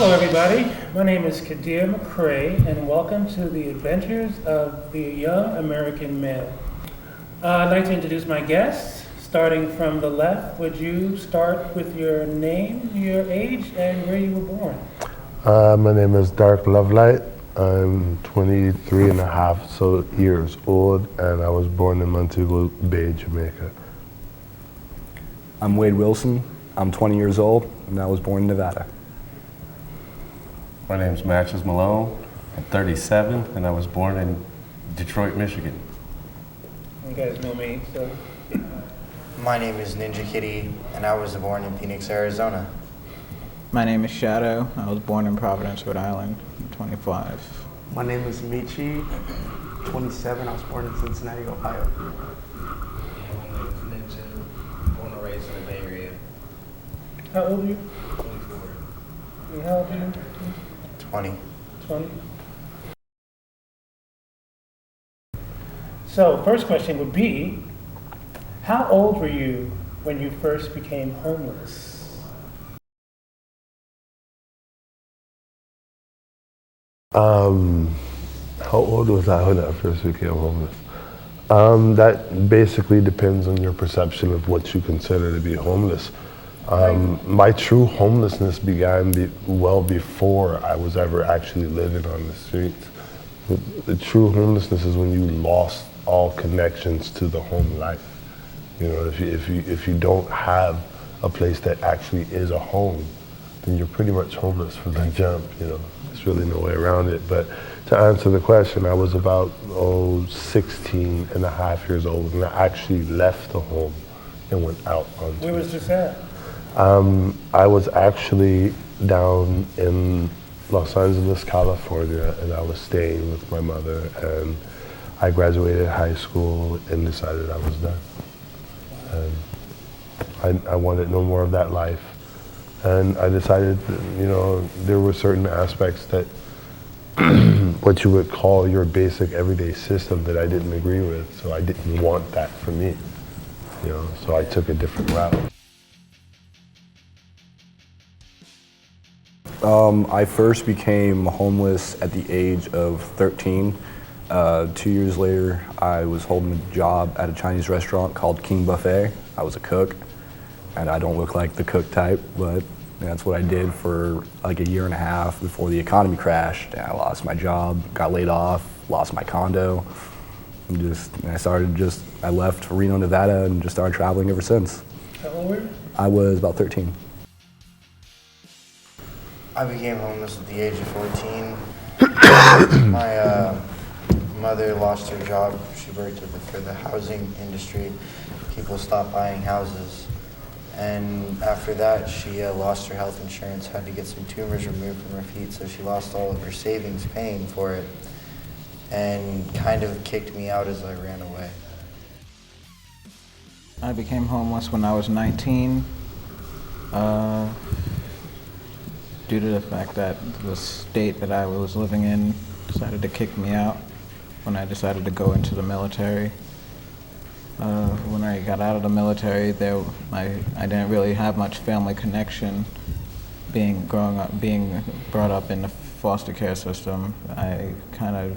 Hello everybody, my name is Qadir McCray and welcome to the adventures of the young American male. I'd like to introduce my guests. Starting from the left, would you start with your name, your age, and where you were born? My name is Dark Lovelight. I'm 23 and a half years old, and I was born in Montego Bay, Jamaica. I'm Wade Wilson. I'm 20 years old, and I was born in Nevada. My name's Matches Malone. I'm 37, and I was born in Detroit, Michigan. You guys know me, so. My name is Ninja Kitty, and I was born in Phoenix, Arizona. My name is Shadow. I was born in Providence, Rhode Island. I'm 25. My name is Michi, 27. I was born in Cincinnati, Ohio. My name is Ninja, born and raised in the Bay Area. How old are you? 24. And how old are you? 20. 20. So, first question would be, how old were you when you first became homeless? How old was I when I first became homeless? That basically depends on your perception of what you consider to be homeless. My true homelessness began well before I was ever actually living on the streets. The true homelessness is when you lost all connections to the home life. You know, if you don't have a place that actually is a home, then you're pretty much homeless from the jump. You know, there's really no way around it. But to answer the question, I was about 16 and a half years old, and I actually left the home and went out on. Where was this at? I was actually down in Los Angeles, California, and I was staying with my mother, and I graduated high school and decided I was done. And I wanted no more of that life. And I decided that, you know, there were certain aspects that what you would call your basic everyday system that I didn't agree with, so I didn't want that for me. You know, so I took a different route. I first became homeless at the age of 13. 2 years later, I was holding a job at a Chinese restaurant called King Buffet. I was a cook, and I don't look like the cook type, but that's what I did for like a year and a half before the economy crashed, and I lost my job, got laid off, lost my condo, and I left Reno, Nevada, and just started traveling ever since. How old were you? I was about 13. I became homeless at the age of 14. My mother lost her job. She worked for the housing industry. People stopped buying houses. And after that, she lost her health insurance, had to get some tumors removed from her feet, so she lost all of her savings paying for it, and kind of kicked me out as I ran away. I became homeless when I was 19, due to the fact that the state that I was living in decided to kick me out when I decided to go into the military. When I got out of the military, I didn't really have much family connection. Being brought up in the foster care system, I kind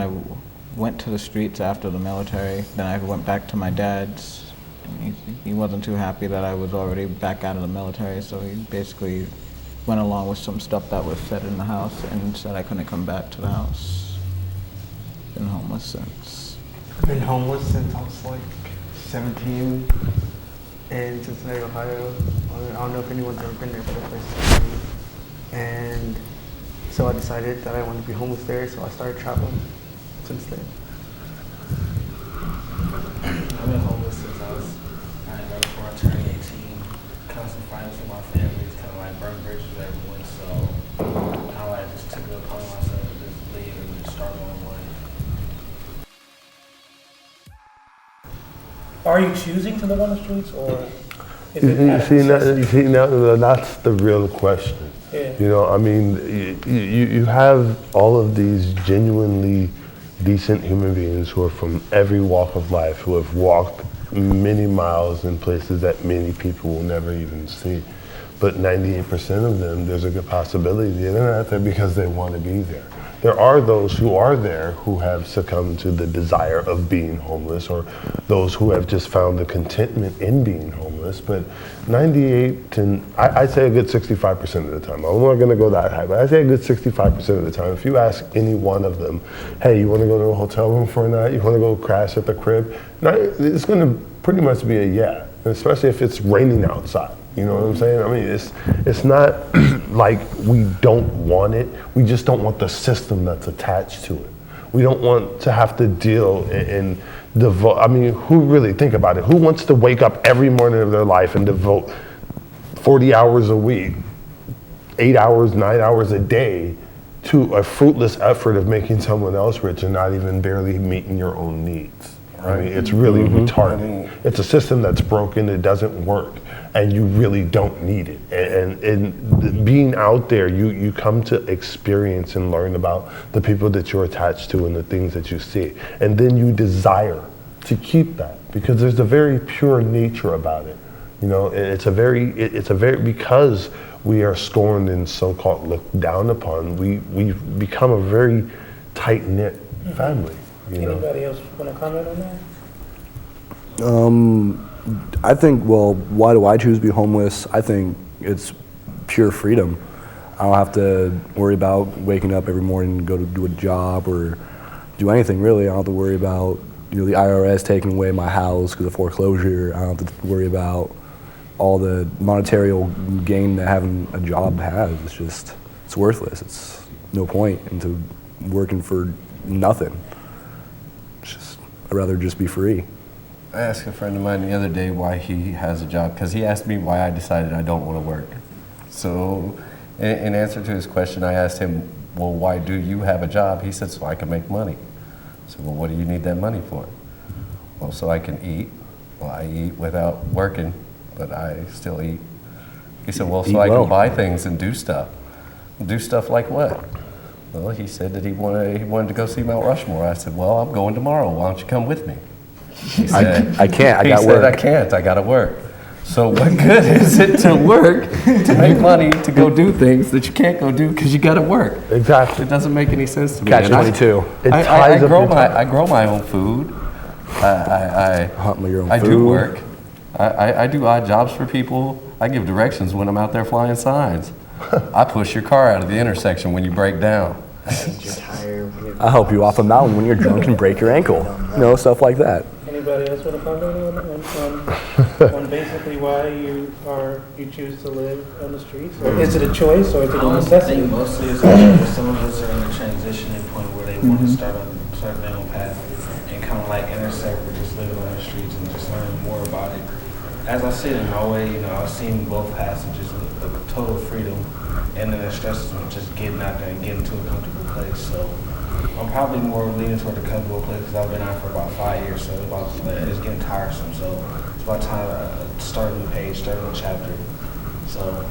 of went to the streets after the military. Then I went back to my dad's. He wasn't too happy that I was already back out of the military, so he basically went along with some stuff that was said in the house and said I couldn't come back to the house. Been homeless since. I've been homeless since I was like 17 in Cincinnati, Ohio. I don't know if anyone's ever been there, but it's nice. And so I decided that I wanted to be homeless there, so I started traveling since then. I've been homeless since I was right before I turned 18. Constant fights with my family, kind of like burn bridges with everyone. So how I just took it upon myself to just leave and just start my own life. Are you choosing to live on the streets, or is You it see, now that's the real question. Yeah. You know, I mean, you have all of these genuinely decent human beings who are from every walk of life, who have walked many miles in places that many people will never even see. but 98% of them, there's a good possibility they're not there because they want to be there. There are those who are there who have succumbed to the desire of being homeless, or those who have just found the contentment in being homeless. But 98 to, I'd say a good 65% of the time. I'm not going to go that high, but I'd say a good 65% of the time. If you ask any one of them, hey, you want to go to a hotel room for a night? You want to go crash at the crib? It's going to pretty much be a yeah, especially if it's raining outside. You know what I'm saying? I mean, it's not like we don't want it. We just don't want the system that's attached to it. We don't want to have to deal and devote. I mean, who really, think about it, who wants to wake up every morning of their life and devote 40 hours a week, 8 hours, 9 hours a day to a fruitless effort of making someone else rich and not even barely meeting your own needs? I mean, it's really retarded. It's a system that's broken, it doesn't work, and you really don't need it. And being out there, you come to experience and learn about the people that you're attached to and the things that you see. And then you desire to keep that, because there's a very pure nature about it. You know, it's a very, because we are scorned and so-called looked down upon, we've become a very tight-knit family. You know? Anybody else want to comment on that? I think, well, why do I choose to be homeless? I think it's pure freedom. I don't have to worry about waking up every morning and go to do a job or do anything really. I don't have to worry about, the IRS taking away my house because of foreclosure. I don't have to worry about all the monetary gain that having a job has. It's worthless. It's no point into working for nothing. I'd rather just be free. I asked a friend of mine the other day why he has a job, because he asked me why I decided I don't want to work. So in answer to his question, I asked him, well, why do you have a job? He said, so I can make money. I said, well, what do you need that money for? Well, so I can eat. Well, I eat without working, but I still eat. He said, well, so I can buy things and do stuff. Do stuff like what? Well, he said that he wanted to go see Mount Rushmore. I said, well, I'm going tomorrow. Why don't you come with me? He said, I can't. I got work. He said, I can't. I got to work. So what good is it to work, to make money, to go do things that you can't go do because you got to work? Exactly. It doesn't make any sense to me. Catch-22. I grow my own food. I hunt your own I food. do work. I do odd jobs for people. I give directions when I'm out there flying signs. I push your car out of the intersection when you break down. I'll help you off a mountain when you're drunk and break your ankle. Stuff like that. Anybody else want to comment on basically why you choose to live on the streets? Or is it a choice or is it a necessity? I think mostly it's because some of us are in a transitioning point where they want to start their own path and kind of like intersect with just living on the streets and just learning more about it. As I sit in my way, I've seen both paths of just the total freedom and then the stresses of just getting out there and getting to a comfortable place. So I'm probably more leaning toward the comfortable place because I've been out for about 5 years, so it's getting tiresome. So it's about time to start a new page, start a new chapter. So,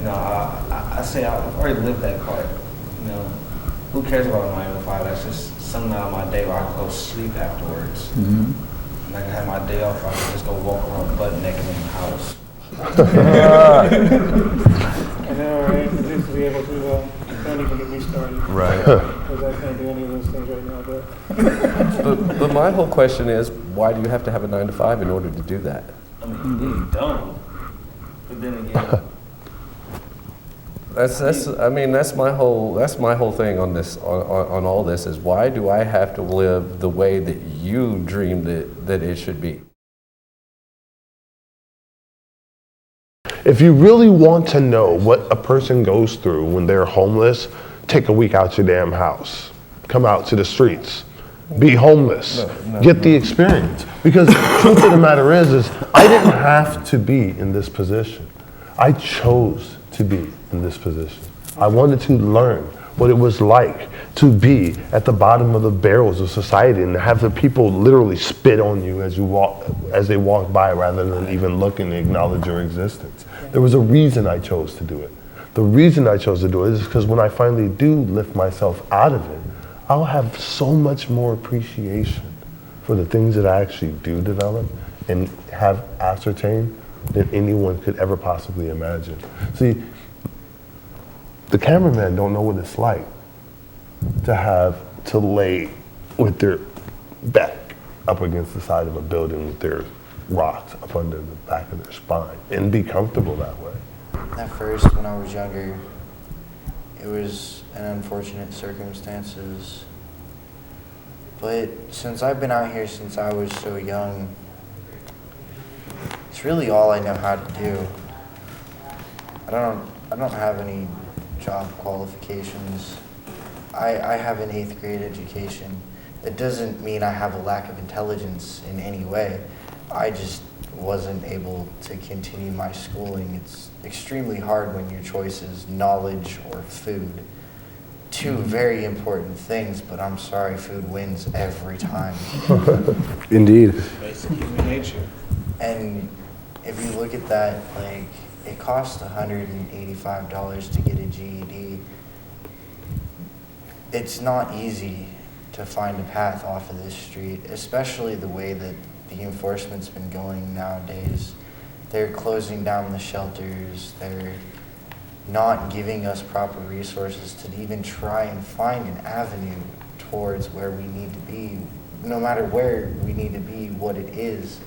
I say I've already lived that part. Who cares about a 9 to 5? That's just something out of my day where I can go sleep afterwards. And I can have my day off, I can just go walk around butt naked in the house. I know, right? Just to be able to, don't even get me started. Right. Because I can't do any of those things right now, But my whole question is, why do you have to have a 9 to 5 in order to do that? I mean, you really don't. But then again, That's my whole thing on this, on all this, is why do I have to live the way that you dreamed that it should be? If you really want to know what a person goes through when they're homeless, take a week out your damn house. Come out to the streets. Be homeless. Get the experience. Because the truth of the matter is I didn't have to be in this position. I chose to be in this position. I wanted to learn what it was like to be at the bottom of the barrels of society and have the people literally spit on you as they walk by rather than even look and acknowledge your existence. There was a reason I chose to do it. The reason I chose to do it is because when I finally do lift myself out of it, I'll have so much more appreciation for the things that I actually do develop and have ascertained than anyone could ever possibly imagine. See, the cameraman don't know what it's like to have to lay with their back up against the side of a building with their rocks up under the back of their spine and be comfortable that way. At first, when I was younger, it was an unfortunate circumstances. But since I've been out here since I was so young, it's really all I know how to do. I don't have any job qualifications. I have an 8th grade education. It doesn't mean I have a lack of intelligence in any way. I just wasn't able to continue my schooling. It's extremely hard when your choice is knowledge or food. Two very important things, but I'm sorry, food wins every time. Indeed. Basic human nature. And if you look at that, like, it costs $185 to get a GED. It's not easy to find a path off of this street, especially the way that the enforcement's been going nowadays. They're closing down the shelters. They're not giving us proper resources to even try and find an avenue towards where we need to be, no matter where we need to be, what it is,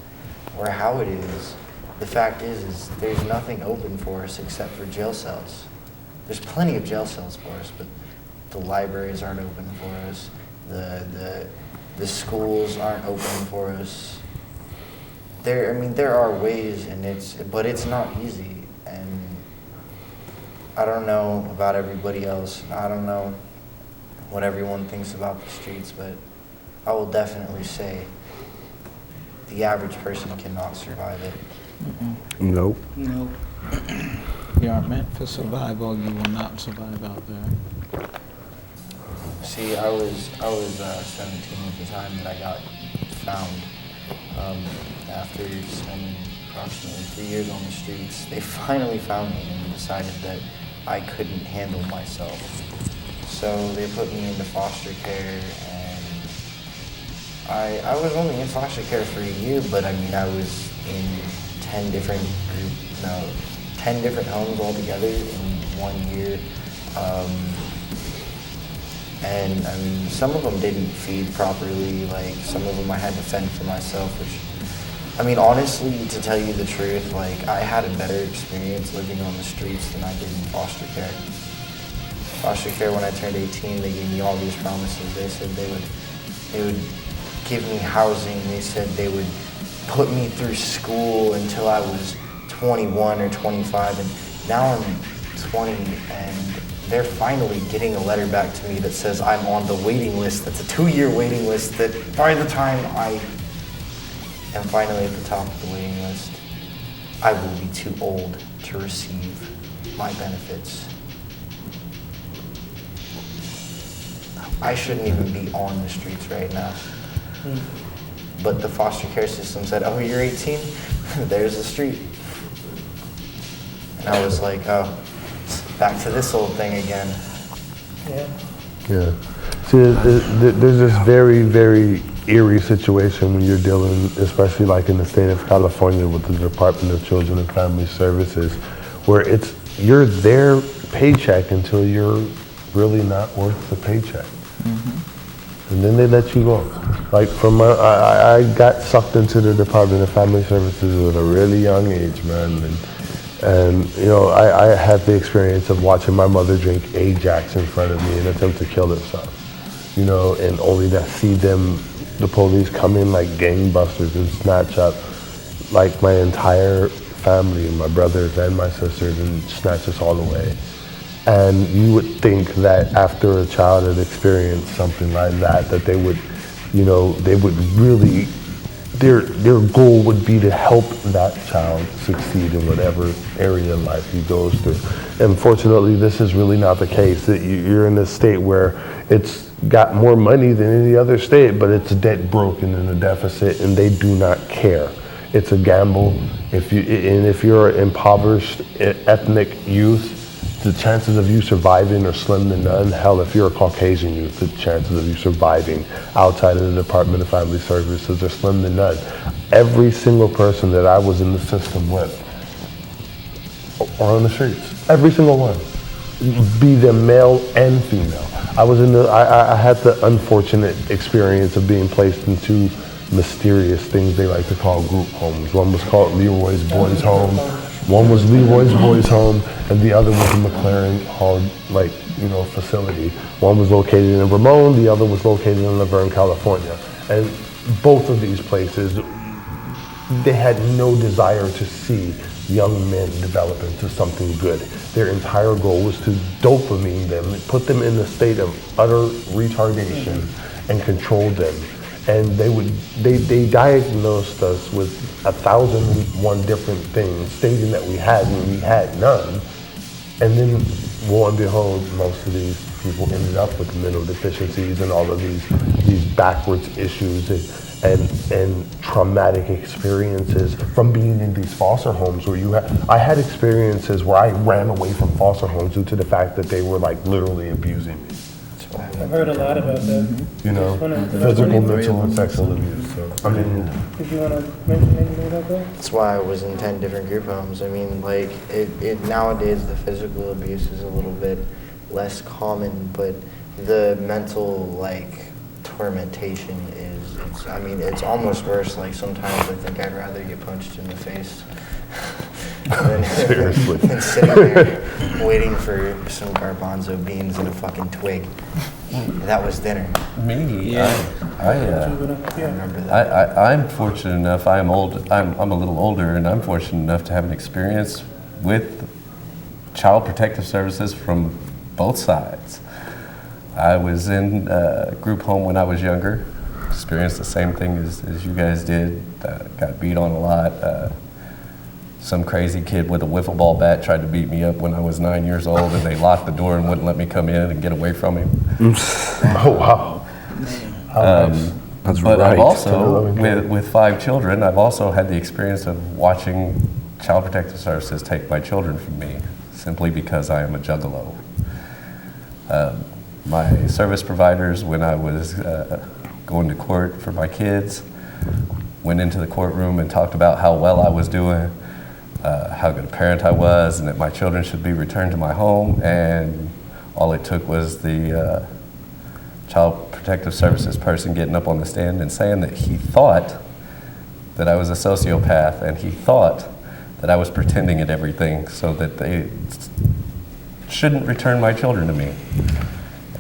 or how it is. The fact is there's nothing open for us except for jail cells. There's plenty of jail cells for us, but the libraries aren't open for us. The schools aren't open for us. There are ways, but it's not easy. And I don't know about everybody else. I don't know what everyone thinks about the streets, but I will definitely say the average person cannot survive it. Nope. Nope. You aren't meant for survival. You will not survive out there. See, I was 17 at the time that I got found. After spending approximately 3 years on the streets, they finally found me and decided that I couldn't handle myself. So they put me into foster care, and I was only in foster care for a year, but I was in 10 different homes altogether in 1 year. And some of them didn't feed properly. Like, some of them I had to fend for myself, which, honestly, to tell you the truth, I had a better experience living on the streets than I did in foster care. Foster care, when I turned 18, they gave me all these promises. They said they would give me housing. They said they would put me through school until I was 21 or 25, and now I'm 20, and they're finally getting a letter back to me that says I'm on the waiting list. That's a 2-year waiting list that by the time I am finally at the top of the waiting list, I will be too old to receive my benefits. I shouldn't even be on the streets right now. But the foster care system said, oh, you're 18? There's the street. And I was like, oh, back to this old thing again. Yeah. See, there's this very, very eerie situation when you're dealing, especially like in the state of California with the Department of Children and Family Services, where you're their paycheck until you're really not worth the paycheck. Mm-hmm. And then they let you go. Like I got sucked into the Department of Family Services at a really young age, man. And I had the experience of watching my mother drink Ajax in front of me in an attempt to kill herself. And only to see the police come in like gangbusters and snatch up like my entire family, my brothers and my sisters, and snatch us all away. And you would think that after a child had experienced something like that they would, they would really, their goal would be to help that child succeed in whatever area of life he goes through. Unfortunately, this is really not the case. That you're in a state where it's got more money than any other state, but it's debt broken and a deficit, and they do not care. It's a gamble. If you're an impoverished ethnic youth, the chances of you surviving are slim to none. Hell, if you're a Caucasian youth, the chances of you surviving outside of the Department of Family Services are slim to none. Every single person that I was in the system with or on the streets. Every single one. Be them male and female. I had the unfortunate experience of being placed in two mysterious things they like to call group homes. One was called Leroy's Boys Home. One was Leroy's Boys Home, and the other was a McLaren Hall, facility. One was located in Ramon, the other was located in Laverne, California. And both of these places, they had no desire to see young men develop into something good. Their entire goal was to dopamine them, put them in a state of utter retardation, and control them. And they diagnosed us with 1,001 different things, stating that we had none. And then, lo and behold, most of these people ended up with mental deficiencies and all of these backwards issues and traumatic experiences from being in these foster homes where I had experiences where I ran away from foster homes due to the fact that they were like literally abusing me. I've heard a lot about that. Physical, mental, and sexual abuse. So, Did you want to mention anything about that? That's why I was in 10 different group homes. I mean, like, it nowadays the physical abuse is a little bit less common, but the mental, tormentation it's almost worse. Like, sometimes I think I'd rather get punched in the face seriously, than sitting there waiting for some garbanzo beans and a fucking twig. That was dinner. Me? I remember that. I'm fortunate enough, I'm a little older, and I'm fortunate enough to have an experience with child protective services from both sides. I was in a group home when I was younger, experienced the same thing as you guys did, got beat on a lot. Some crazy kid with a wiffle ball bat tried to beat me up when I was 9 years old, and they locked the door and wouldn't let me come in and get away from him. Oh, wow. That's but right. I've also, with 5 children, I've also had the experience of watching Child Protective Services take my children from me simply because I am a juggalo. My service providers, when I was going to court for my kids, went into the courtroom and talked about how well I was doing, how good a parent I was, and that my children should be returned to my home, and all it took was the Child Protective Services person getting up on the stand and saying that he thought that I was a sociopath, and he thought that I was pretending at everything so that they shouldn't return my children to me,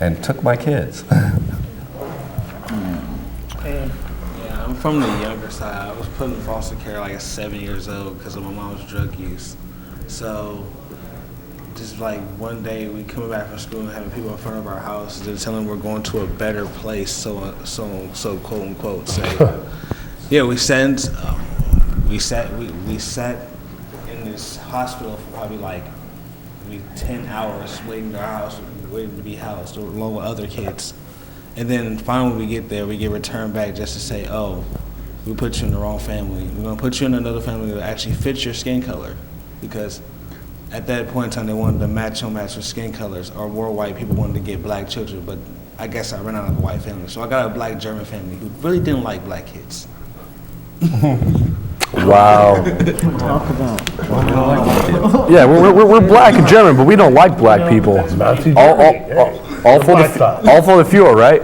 and took my kids. Yeah, I'm from the younger side. I was put in foster care at 7 years old because of my mom's drug use. So just one day we coming back from school and having people in front of our house, they're telling we're going to a better place, so quote unquote say. Yeah, we sat in this hospital for probably 10 hours waiting to be housed along with other kids. And then finally when we get there, we get returned back just to say, oh, we put you in the wrong family. We're gonna put you in another family that actually fits your skin color. Because at that point in time, they wanted to match with skin colors, or more white people wanted to get black children, but I guess I ran out of a white family. So I got a black German family who really didn't like black kids. Wow. Talk about. Yeah, we're black and German, but we don't like black people. All for the fuel, right?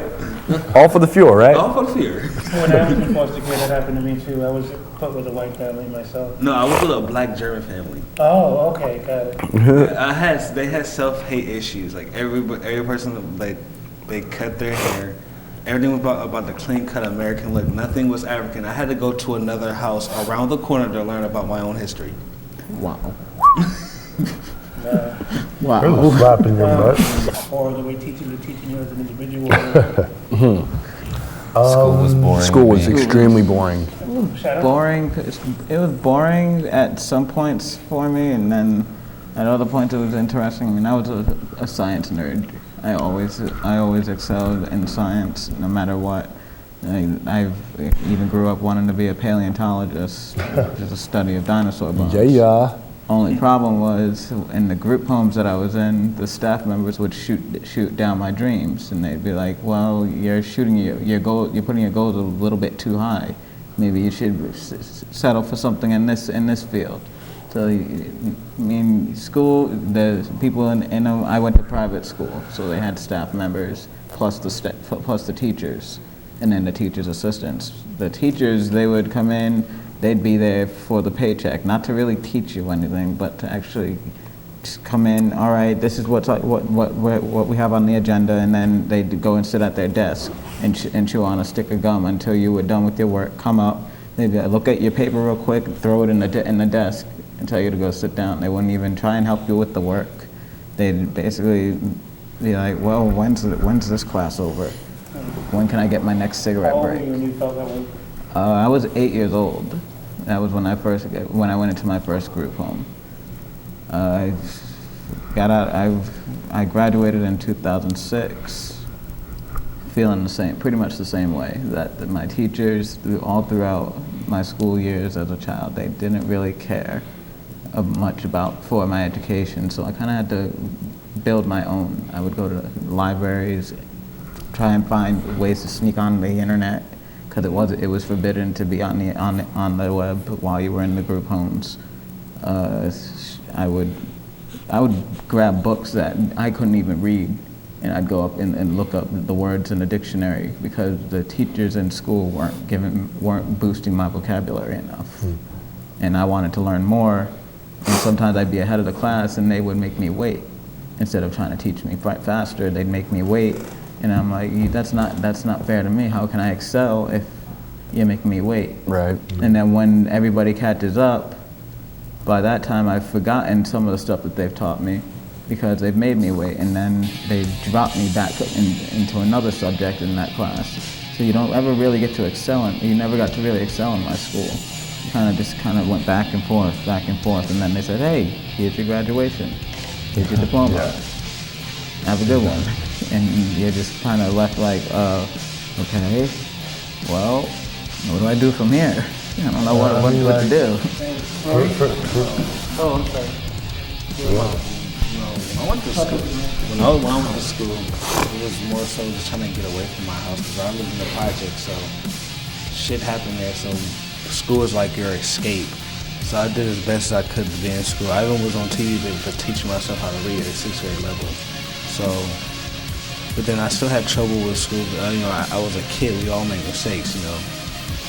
All for the fuel, right? All for the fear. When I was in foster care, that happened to me too. I was put with a white family myself. No, I was with a black German family. Oh, okay, got it. They had self-hate issues. Every person, they cut their hair. Everything was about the clean-cut American look. Nothing was African. I had to go to another house around the corner to learn about my own history. Wow. There's Wow. a slap in your butt. Or the way teaching you as an individual. School was boring. School was man. extremely boring. Boring. It was boring at some points for me, and then at other points it was interesting. I mean, I was a science nerd. I always excelled in science, no matter what. I've even grew up wanting to be a paleontologist, just a study of dinosaur bones. Yeah. Only problem was in the group homes that I was in, the staff members would shoot down my dreams, and they'd be like, "Well, you're shooting your goal. You're putting your goals a little bit too high. Maybe you should settle for something in this field." So, I mean, school, the people I went to private school, so they had staff members plus the teachers, and then the teachers' assistants. The teachers, they would come in, they'd be there for the paycheck, not to really teach you anything, but to actually just come in, all right, this is what we have on the agenda, and then they'd go and sit at their desk and chew on a stick of gum until you were done with your work, come up, they'd be like, look at your paper real quick, throw it in the desk, and tell you to go sit down. They wouldn't even try and help you with the work. They'd basically be like, well, when's this class over? When can I get my next cigarette How old break? were you when you felt that way? I was 8 years old. That was when I went into my first group home. I got out. I graduated in 2006, feeling pretty much the same way. That my teachers, all throughout my school years as a child, they didn't really care much for my education. So I kind of had to build my own. I would go to libraries, try and find ways to sneak on the internet, because it was forbidden to be on the web while you were in the group homes. I would grab books that I couldn't even read, and I'd go up and look up the words in the dictionary, because the teachers in school weren't boosting my vocabulary enough. And I wanted to learn more, and sometimes I'd be ahead of the class and they would make me wait. Instead of trying to teach me faster, they'd make me wait. And I'm like, that's not fair to me. How can I excel if you're making me wait? Right. And then when everybody catches up, by that time I've forgotten some of the stuff that they've taught me, because they've made me wait, and then they drop me back into another subject in that class. So you don't ever really get to excel you never got to really excel in my school. You kind of went back and forth, and then they said, hey, here's your graduation, here's your diploma, have a good one. And you're just kind of left like, okay, well, what do I do from here? I don't know what to do. Oh, I'm sorry. When I went to school, it was more so just trying to get away from my house, because I lived in the project, so shit happened there. So school was like your escape. So I did as best as I could to be in school. I even was on TV to teach myself how to read at 6th grade level. So, but then I still had trouble with school. I was a kid. We all make mistakes.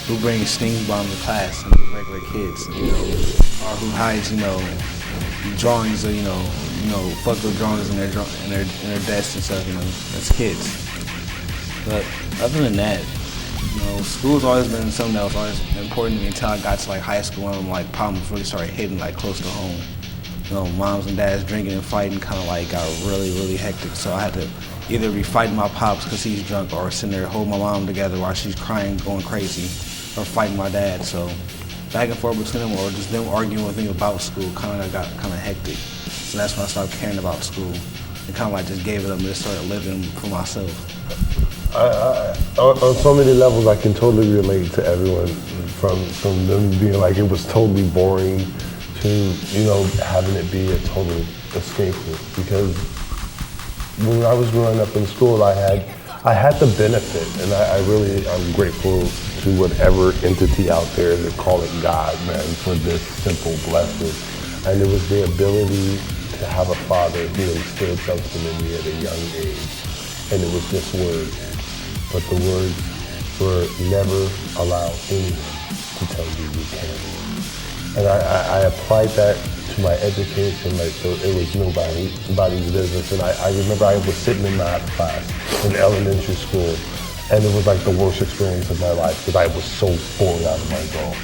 Who brings stings bombs to class and the regular kids, or who hides, drawings of, fuck with drawings in their desks and stuff, as kids. But other than that, school's always been something that was always important to me until I got to high school, and problems really started hitting close to home. Moms and dads drinking and fighting kind of got really, really hectic. So I had to either be fighting my pops because he's drunk, or sitting there holding my mom together while she's crying, going crazy, or fighting my dad. So back and forth between them, or just them arguing with me about school, kind of got kind of hectic. So that's when I started caring about school, and kind of just gave it up and just started living for myself. On so many levels, I can totally relate to everyone, from them being like it was totally boring to having it be a total escape, because when I was growing up in school, I had the benefit, and I'm grateful to whatever entity out there that call it God, man, for this simple blessing. And it was the ability to have a father who instilled something in me at a young age, and it was just words. But the words were never allow anyone to tell you can't. And I applied that to my education, so it was nobody's business. And I remember I was sitting in math class in elementary school, and it was the worst experience of my life, because I was so bored out of my dome,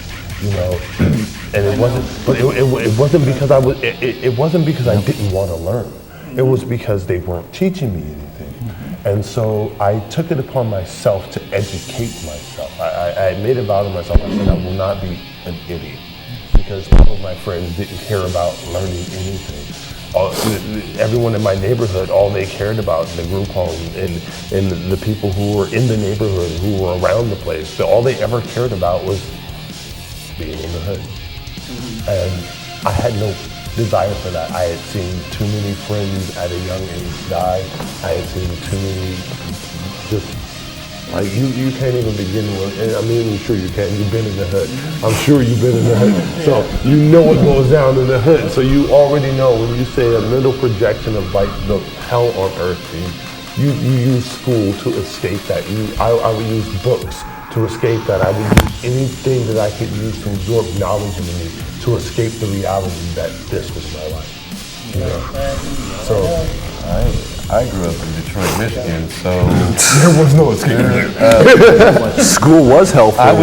And it wasn't, but it wasn't because it wasn't because I didn't want to learn. It was because they weren't teaching me anything. And so I took it upon myself to educate myself. I made a vow to myself. I said I will not be an idiot, because all of my friends didn't care about learning anything. Everyone in my neighborhood, all they cared about in the group home and the people who were in the neighborhood, who were around the place, all they ever cared about was being in the hood. And I had no desire for that. I had seen too many friends at a young age die. I had seen too many just Like you can't even begin with, and I mean, I'm sure you can. You've been in the hood. I'm sure you've been in the hood. So you know what goes down in the hood. So you already know when you say a little projection of like the hell on earth, you use school to escape that. I would use books to escape that. I would use anything that I could use to absorb knowledge into me to escape the reality that this was my life. You know? So I grew up in Detroit, Michigan, so there was no escape. School was helpful. I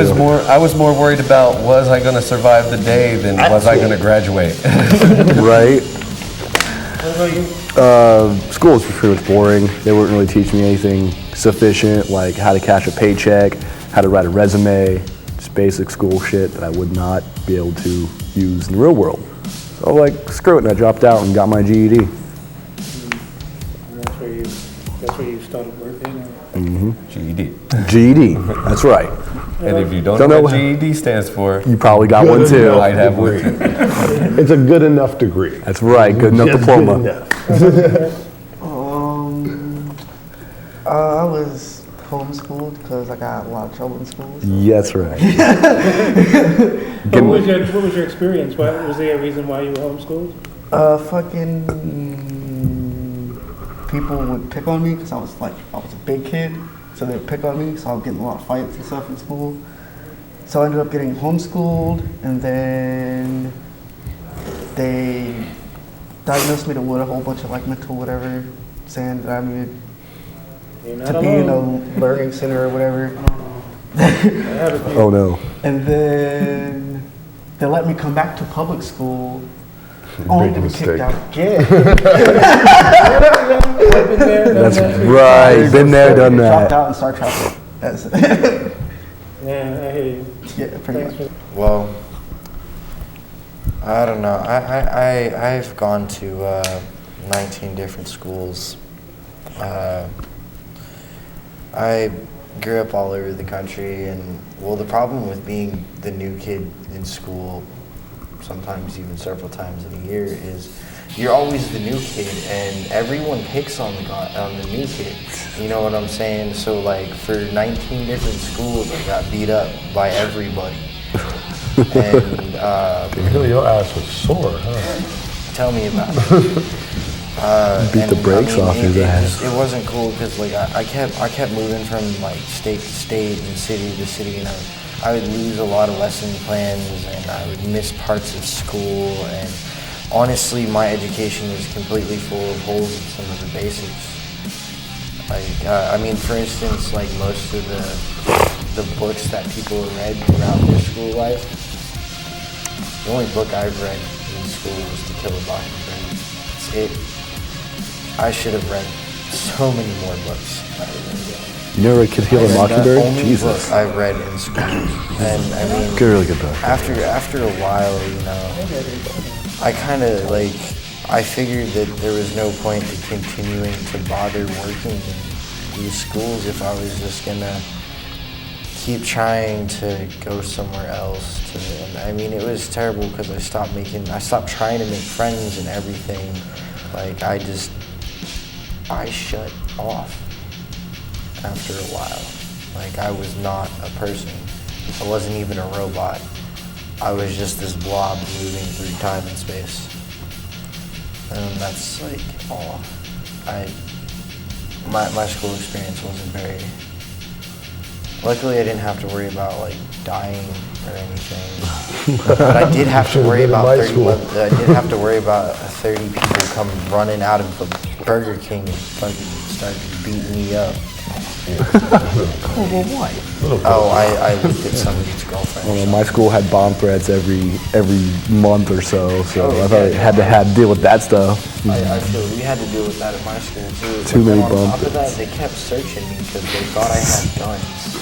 was more worried about was I going to survive the day than was I going to graduate. Right? What about you? School was pretty much boring. They weren't really teaching me anything sufficient, like how to cash a paycheck, how to write a resume, just basic school shit that I would not be able to use in the real world. So like, screw it, and I dropped out and got my GED. That's where you started working? GED. GED, that's right. And if you don't Don't know know what what- GED stands for, You probably got one too. I'd have one too. It's a good enough degree. That's right, good enough Just diploma. good enough. I was homeschooled because I got a lot of trouble in school. Yeah, that's right. What was your experience? Was there a reason why you were homeschooled? Fucking people would pick on me because I was a big kid, so they would pick on me, so I was getting a lot of fights and stuff in school. So I ended up getting homeschooled, and then they diagnosed me with a whole bunch of like mental whatever, saying that I needed You're not to be in alone. a learning center or whatever. I have a few. Oh no. And then they let me come back to public school, only to be mistake. kicked out again. I've been there, done That's that too. right. Been there, done Dropped that. out and started traveling. Yeah, I hear you. Yeah, pretty Thanks much. for- Well, I don't know. I've gone to 19 different schools. I grew up all over the country, and well, the problem with being the new kid in school, sometimes even several times in a year, is you're always the new kid, and everyone picks on the new kid. You know what I'm saying? So like for 19 different schools, I got beat up by everybody. And Your ass was sore, huh? tell me about it. Beat the And, brakes off his ass. It wasn't cool because like I kept moving from like state to state and city to city, and I would lose a lot of lesson plans, and I would miss parts of school, and honestly my education was completely full of holes in some of the basics. Like I mean, for instance, like most of the books that people read throughout their school life, the only book I've read in school was To Kill a Mockingbird. It's it. I should have read so many more books. You never read Kid Heal a The Mockingbird? only Jesus. book I read in school, and I mean, Good, really good book. after a while, you know, I kind of like, I figured that there was no point to continuing to bother working in these schools if I was just gonna keep trying to go somewhere else. And I mean, it was terrible because I stopped trying to make friends and everything. Like I shut off after a while. Like I was not a person. I wasn't even a robot. I was just this blob moving through time and space. And that's like all. My school experience wasn't very. Luckily, I didn't have to worry about like dying or anything. But I did have to worry about 30 people come running out of the Burger King and fucking started beating me up. Oh, I looked at somebody's girlfriend. Well, my school had bomb threats every month or so Oh, I thought I had to deal with that stuff. I feel we had to deal with that at my school too. Too But many then on bump top of that, they kept searching me because they thought I had guns.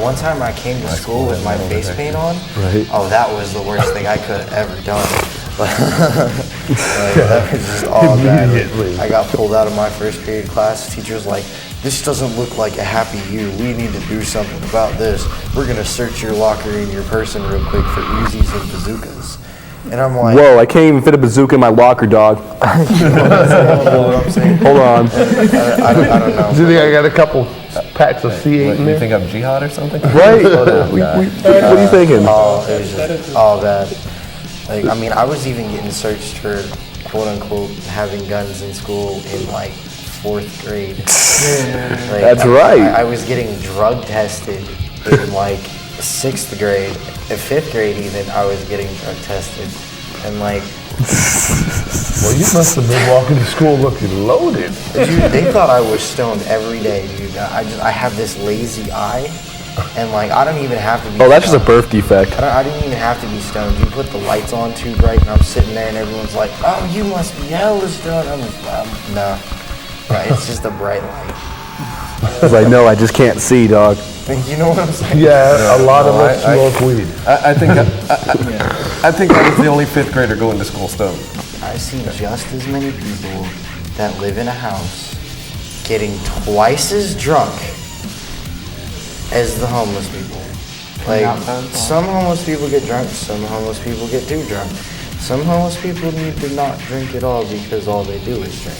One time I came to school with my face paint on. Right. Oh, that was the worst thing I could have ever done. Like, that was just all bad. Immediately. I got pulled out of my first period class. Teacher's like, "This doesn't look like a happy you. We need to do something about this. We're gonna search your locker and your person real quick for Uzis and bazookas." And I'm like, Whoa, I can't even fit a bazooka in my locker, dog. you know what I'm saying? Hold on. I don't know. Do you think I got a couple? packs of C8 What, in you there. think I'm jihad or something? Right? Oh, What are you thinking? Oh, it was just all bad. Like, I mean, I was even getting searched for quote unquote having guns in school in like 4th grade. Like, That's right. I was getting drug tested in like 6th grade. In 5th grade even, I was getting drug tested. And like, Well, you must have been walking to school looking loaded. dude, they thought I was stoned every day, dude. I have this lazy eye. And like, I don't even have to be Oh, that's just a stoned. birth defect. I didn't even have to be stoned. You put the lights on too bright, and I'm sitting there, and everyone's like, "Oh, you must be hella stoned." I'm like, "No, it's just a bright light." I was like, no, I just can't see, dog. You know what I'm saying? Yeah, a lot of No, us smoke weed. I think I was the only 5th grader going to school stoned. I see just as many people that live in a house getting twice as drunk as the homeless people. Like, some homeless people get drunk, some homeless people get too drunk. Some homeless people need to not drink at all because all they do is drink.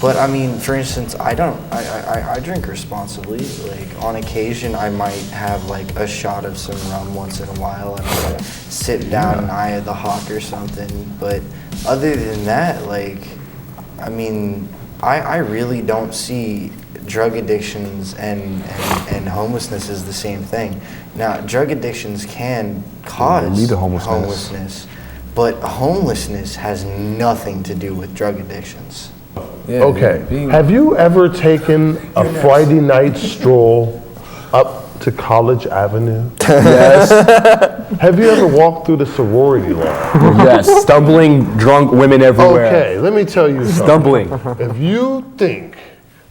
But I mean, for instance, I drink responsibly. Like, on occasion, I might have like a shot of some rum once in a while, and I'll sit down and eye of the hawk or something. But other than that, like, I mean, I really don't see drug addictions and homelessness is the same thing. Now, drug addictions can cause lead to homelessness, but homelessness has nothing to do with drug addictions. Yeah, Okay. being- Have you ever taken a Friday night stroll up to College Avenue? Yes. Have you ever walked through the sorority line? Yes. Stumbling drunk women everywhere. Okay, let me tell you something. Stumbling. If you think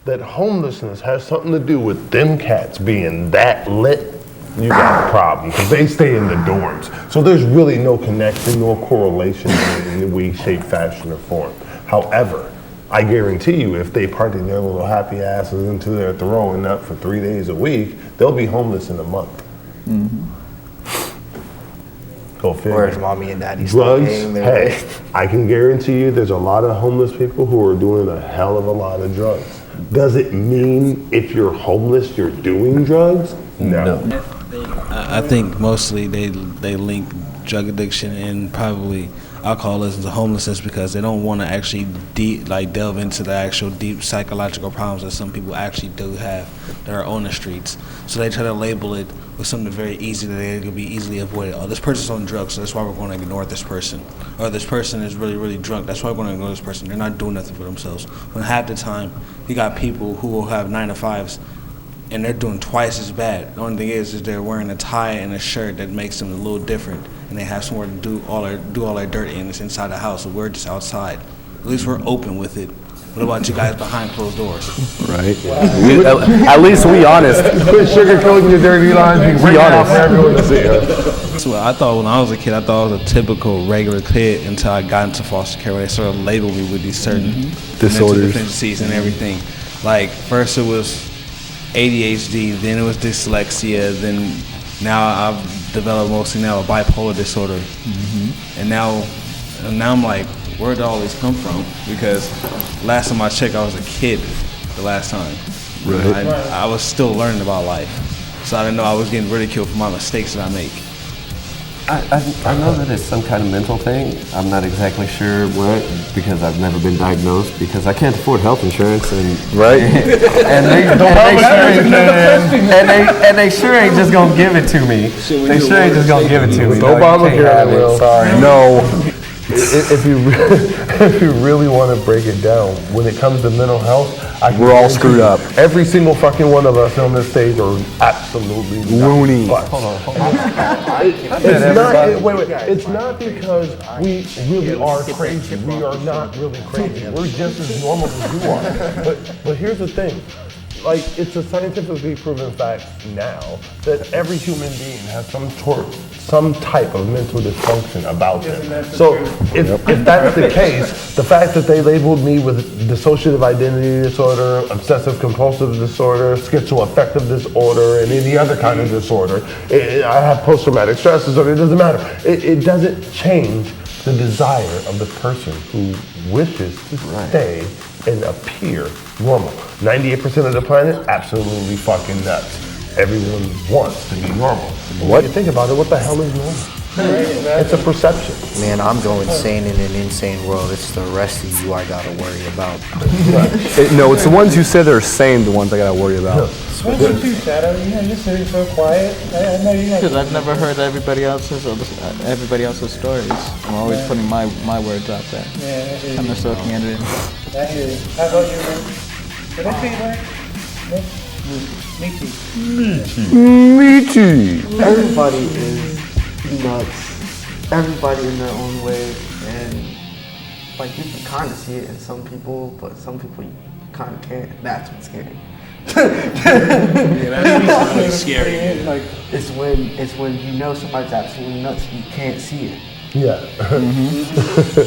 that homelessness has something to do with them cats being that lit, you got a problem, because they stay in the dorms. So there's really no connection, no correlation in any way, shape, fashion, or form. However, I guarantee you, if they party their little happy asses into their throwing up for 3 days a week, they'll be homeless in a month. Go figure. Whereas mommy and daddy still Drugs, paying their hey, way. I can guarantee you there's a lot of homeless people who are doing a hell of a lot of drugs. Does it mean if you're homeless, you're doing drugs? No. I think mostly they link drug addiction and probably alcoholism to homelessness because they don't want to actually delve into the actual deep psychological problems that some people actually do have that are on the streets. So they try to label it with something very easy that they could be easily avoided. Oh, this person's on drugs, so that's why we're going to ignore this person. Or this person is really, really drunk, that's why we're going to ignore this person. They're not doing nothing for themselves. When half the time, you got people who will have 9 to 5s and they're doing twice as bad. The only thing is they're wearing a tie and a shirt that makes them a little different, and they have somewhere to do all their dirt in. It's inside the house, so we're just outside. At least we're open with it. What about you guys behind closed doors? Right. At least we honest. Quit sugarcoating your dirty lines. Be honest for everyone to see. So I thought when I was a kid, I thought I was a typical regular kid until I got into foster care, where they sort of labeled me with these certain mental Disorders. deficiencies and everything. Like first it was ADHD, then it was dyslexia, then now I've developed mostly now a bipolar disorder, and now I'm like, where did all this come from? Because last time I checked, I was a kid. The last time, Right. I was still learning about life, so I didn't know I was getting ridiculed for my mistakes that I make. I know that it's some kind of mental thing. I'm not exactly sure what, because I've never been diagnosed, because I can't afford health insurance, and Right. and they sure ain't just gonna give it to me. They sure ain't just gonna give it to me. No you Obamacare, can't have it. will. Sorry. No. If you really want to break it down, when it comes to mental health, We're all guarantee screwed you, up. Every single fucking one of us on this stage are absolutely Loony. Hold on. It's not. Wait. It's not because we really are crazy. We are not really crazy. We're just as normal as you are. But here's the thing. Like, it's a scientifically proven fact now that every human being has some type of mental dysfunction about them. So if that's the case, the fact that they labeled me with dissociative identity disorder, obsessive compulsive disorder, schizoaffective disorder, and any other kind of disorder, I have post-traumatic stress disorder, it doesn't matter. It doesn't change the desire of the person who wishes to stay and appear normal. 98% of the planet, absolutely fucking nuts. Everyone wants to be normal. But when you think about it, what the hell is normal? It's a perception. Man, I'm going insane in an insane world. It's the rest of you I gotta worry about. No, it's the ones who say they're sane, the ones I gotta worry about. What about you, Shadow? You're sitting so quiet. I know you're not. Because I've never heard everybody else's stories. I'm always putting my words out there. Yeah, I hear I'm you. just soaking it in. I hear you. How about you, man? Did I say it right? Me too. Everybody is nuts. Everybody in their own way, and like you can kind of see it in some people, but some people you kind of can't. That's what's scary. That's scary. Like it's when you know somebody's absolutely nuts, you can't see it. Yeah.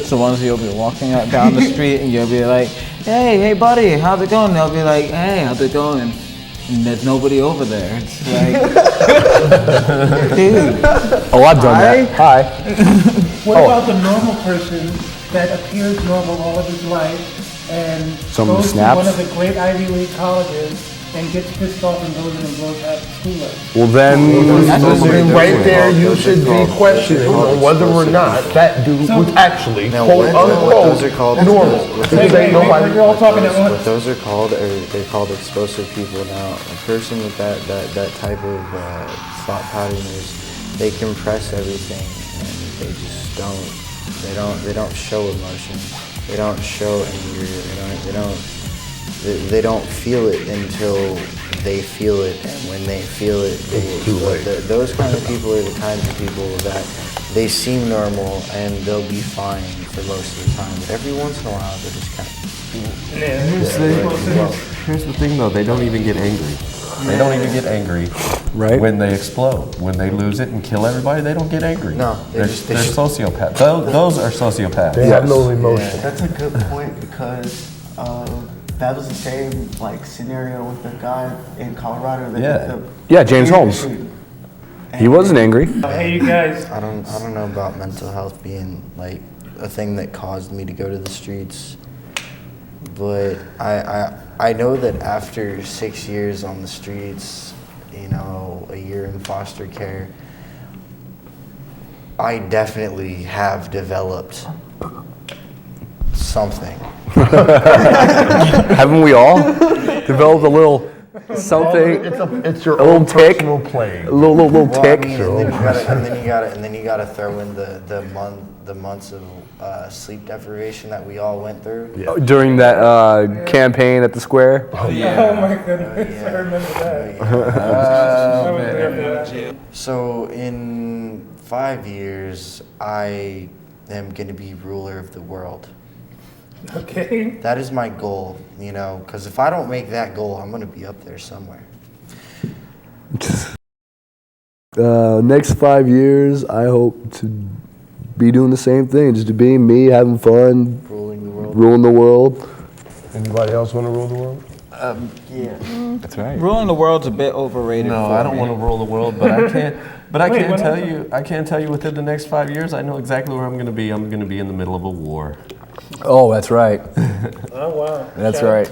So once you'll be walking out down the street and you'll be like, hey buddy, how's it going? They'll be like, hey, how's it going? And there's nobody over there. It's like, dude. Oh, I've done that. Hi. What about the normal person that appears normal all of his life and Some goes snaps? to one of the great Ivy League colleges and gets pissed off and goes in and blows half the school up? Well, then Right there, you should be questioning on whether or not that dude was actually quote unquote Those are called normal. Because ain't nobody. We're all talking at once. What those are called they're called explosive people now. A person with that type of thought pattern is they compress everything and they just they don't show emotion. They don't show anger. They don't feel it until they feel it, and when they feel it, those kind of people are the kinds of people that they seem normal and they'll be fine for most of the time. But every once in a while, they're just kind of. Here's the thing though, they don't even get angry. They don't even get angry right? when they explode. When they lose it and kill everybody, they don't get angry. No, they're sociopaths. Those are sociopaths. They have no emotion. That's a good point because that was the same like scenario with the guy in Colorado. That Yeah, James Holmes. He wasn't angry. Hey, you guys. I don't know about mental health being like a thing that caused me to go to the streets, but I know that after 6 years on the streets, a year in foster care, I definitely have developed something. Haven't we all developed a little something? It's your A little own tick. personal plague. A little Well, tick. and then you gotta throw in the months of sleep deprivation that we all went through. During that campaign at the square. Oh my goodness, I remember that. I was there for that. So in 5 years, I am going to be ruler of the world. Okay. That is my goal, because if I don't make that goal, I'm going to be up there somewhere. Next 5 years, I hope to be doing the same thing, just being me, having fun, ruling the world. Anybody else want to rule the world? Yeah. That's right. Ruling the world's a bit overrated. No, for I don't me. want to rule the world, but I can't. But I Wait, can what tell happened? you. I can tell you within the next 5 years, I know exactly where I'm going to be. I'm going to be in the middle of a war. Oh, that's right. Oh wow. That's Shout out. right.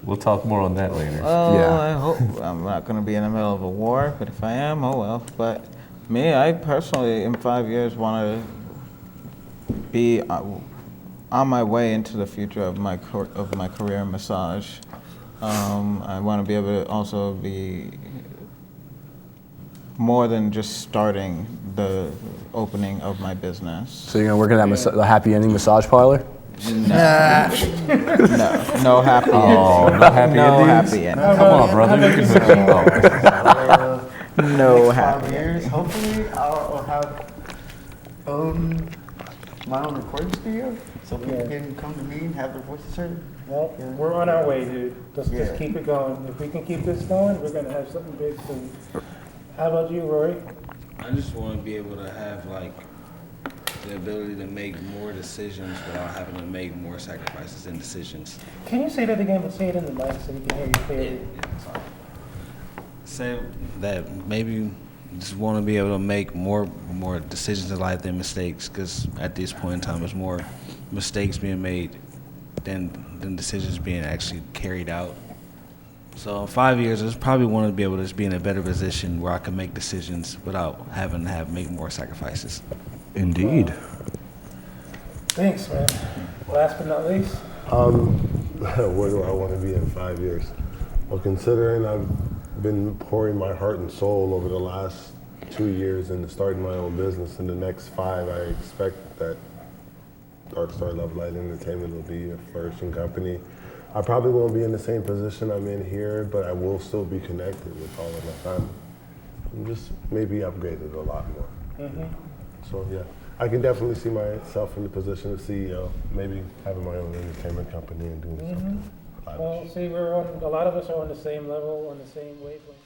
We'll talk more on that later. Oh, Yeah. I hope I'm not going to be in the middle of a war, but if I am, oh well. But me, I personally, in 5 years, want to be on my way into the future of my career in massage. I want to be able to also be more than just starting the opening of my business. So you're gonna work in that the happy ending massage parlor? No happy Oh, ending. no happy No endings? happy ending. Come on, brother. You can hook me up. No Next happy 5 years, hopefully I'll have my own recording studio, so people can come to me and have their voices heard. Well, we're on our way, dude. Let's just Yeah. keep it going. If we can keep this going, we're gonna have something big soon. How about you, Rory? I just want to be able to have like the ability to make more decisions without having to make more sacrifices and decisions. Can you say that again, but say it in the mic so we can hear you clearly? Sorry. Say that maybe just want to be able to make more decisions in life than mistakes, because at this point in time, there's more mistakes being made than decisions being actually carried out. So in 5 years, I just probably want to be able to just be in a better position where I can make decisions without having to make more sacrifices. Indeed. Thanks, man. Last but not least, Where do I want to be in 5 years? Well, considering I've been pouring my heart and soul over the last 2 years into starting my own business, in the next 5, I expect that Dark Star Love Light Entertainment will be a flourishing company. I probably won't be in the same position I'm in here, but I will still be connected with all of my family. And just maybe upgraded a lot more. So yeah, I can definitely see myself in the position of CEO, maybe having my own entertainment company and doing something. well, see, a lot of us are on the same level, on the same wavelength.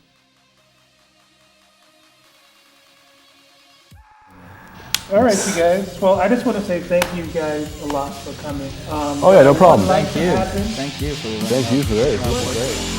All right, you guys. Well, I just want to say thank you guys a lot for coming. Oh yeah, no problem. Thank you. Thank you for Thank you for that. It was great.